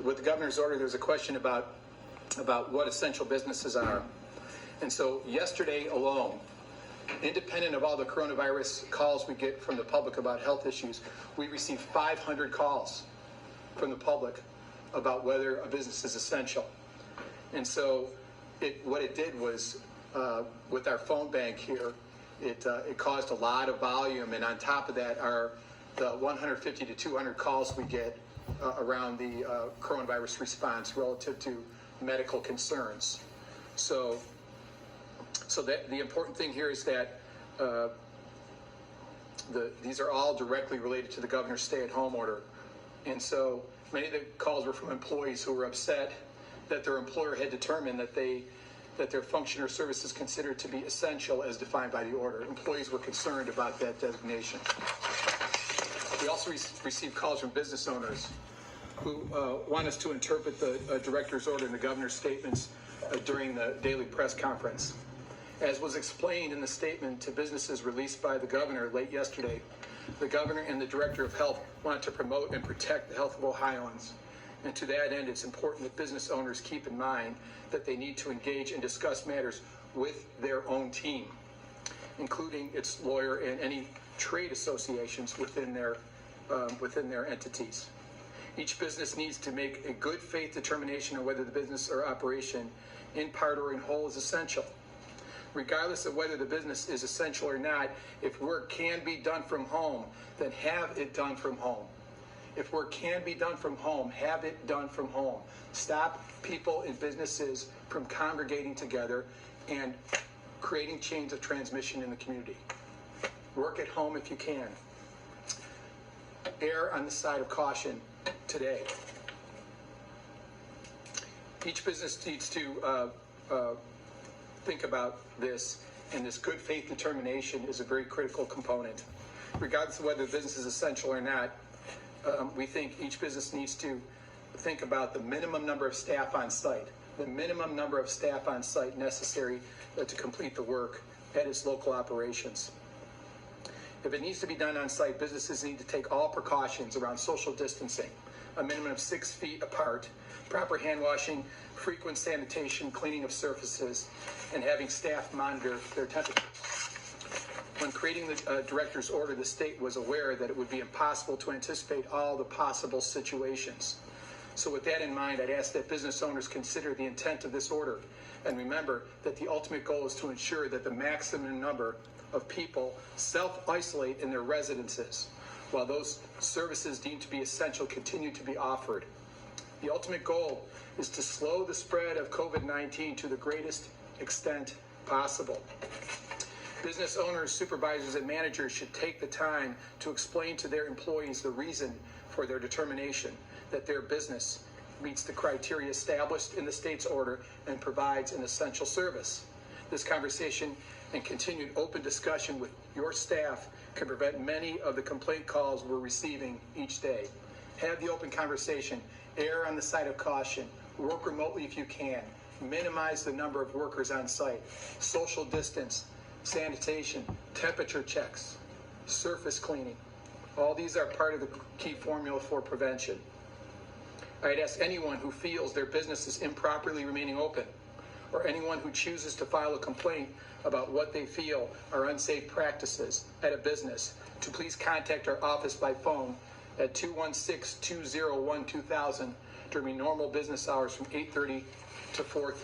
with the governor's order, there's a question about what essential businesses are. And so yesterday alone, independent of all the coronavirus calls we get from the public about health issues, we received 500 calls from the public about whether a business is essential. And so what it did was, with our phone bank here, it caused a lot of volume, and on top of that are the 150 to 200 calls we get around the coronavirus response relative to medical concerns. So that the important thing here is that these are all directly related to the governor's stay-at-home order. And so many of the calls were from employees who were upset that their employer had determined that their function or service is considered to be essential as defined by the order. Employees were concerned about that designation. We also received calls from business owners who want us to interpret the director's order and the governor's statements during the daily press conference. As was explained in the statement to businesses released by the governor late yesterday, the governor and the director of health want to promote and protect the health of Ohioans. And to that end, it's important that business owners keep in mind that they need to engage and discuss matters with their own team, including its lawyer and any trade associations within their entities. Each business needs to make a good faith determination on whether the business or operation, in part or in whole, is essential. Regardless of whether the business is essential or not, if work can be done from home, then have it done from home. If work can be done from home, have it done from home. Stop people in businesses from congregating together and creating chains of transmission in the community. Work at home if you can. Err on the side of caution today. Each business needs to think about this, and this good faith determination is a very critical component. Regardless of whether the business is essential or not, we think each business needs to think about the minimum number of staff on site, necessary to complete the work at its local operations. If it needs to be done on site, businesses need to take all precautions around social distancing, a minimum of 6 feet apart, proper hand washing, frequent sanitation, cleaning of surfaces, and having staff monitor their temperature. When creating the director's order, the state was aware that it would be impossible to anticipate all the possible situations. So with that in mind, I'd ask that business owners consider the intent of this order and remember that the ultimate goal is to ensure that the maximum number of people self-isolate in their residences while those services deemed to be essential continue to be offered. The ultimate goal is to slow the spread of COVID-19 to the greatest extent possible. Business owners, supervisors, and managers should take the time to explain to their employees the reason for their determination that their business meets the criteria established in the state's order and provides an essential service. This conversation and continued open discussion with your staff can prevent many of the complaint calls we're receiving each day. Have the open conversation, err on the side of caution, work remotely if you can, minimize the number of workers on site, social distance, sanitation, temperature checks, surface cleaning. All these are part of the key formula for prevention. I'd ask anyone who feels their business is improperly remaining open, or anyone who chooses to file a complaint about what they feel are unsafe practices at a business, to please contact our office by phone at 216-201-2000 during normal business hours from 8:30 to 4:30.